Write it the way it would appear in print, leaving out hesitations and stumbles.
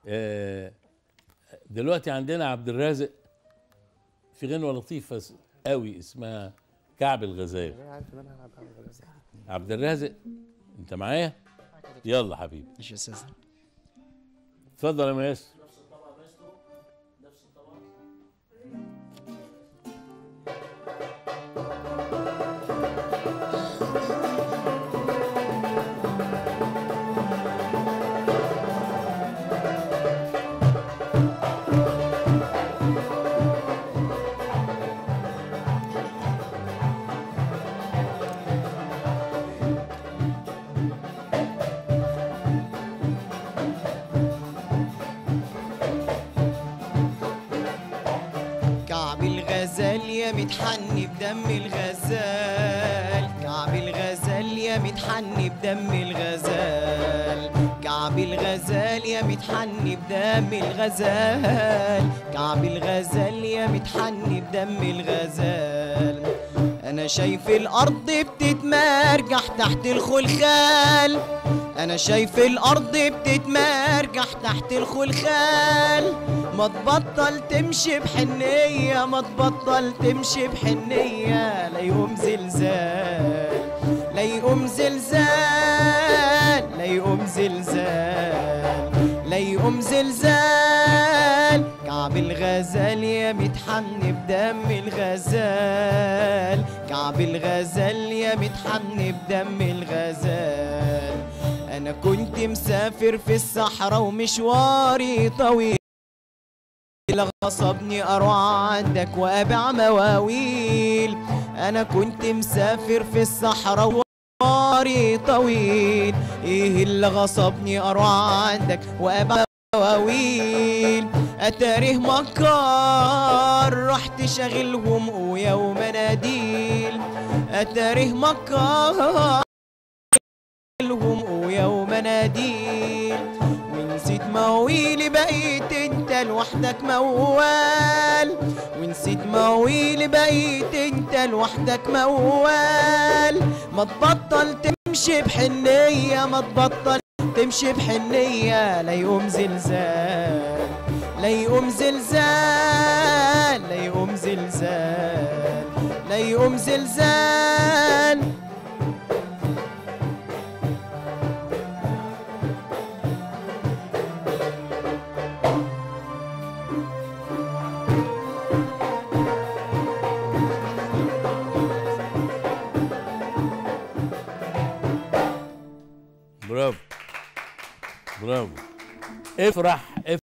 آه، دلوقتي عندنا عبد الرازق في غنوة لطيفة قوي اسمها كعب الغزال. عبد الرازق انت معايا؟ يلا حبيبي. ماشي يا استاذ. اتفضل يا مايسترو. كعب الغزال يا متحني بدم الغزال، كعب الغزال يا متحني بدم الغزال، كعب الغزال يا متحني بدم الغزال، كعب الغزال يا متحني بدم الغزال. أنا شايف الأرض بتتمرجح تحت الخلخال، أنا شايف الأرض بتتمرجح تحت الخلخال. ما تبطل تمشي بحنية، ما تبطل تمشي بحنية، لا يقوم زلزال، لا يقوم زلزال، لا يقوم زلزال، لا يقوم زلزال. كعب الغزال يا متحني بدم الغزال، كعب الغزال يا متحني بدم الغزال. أنا كنت مسافر في الصحراء ومشواري طويل، غصبني أروح عندك وأبيع مواويل. أنا كنت مسافر في الصحراء ومشواري طويل، إيه اللي غصبني أروح عندك وأبيع مواويل. أتاريه مكار رحت شاغلهم قويا ومناديل، أتاريه مكار لهم قويا ومناديل. ونسيت مواويلي بقيت انت لوحدك موال، ونسيت مواويلي بقيت انت لوحدك موال. ما تبطل تمشي بحنية، ما تبطل تمشي بحنية، لا يقوم زلزال، لا يقوم زلزال، لا يقوم زلزال، لا يقوم زلزال. برافو برافو. افرح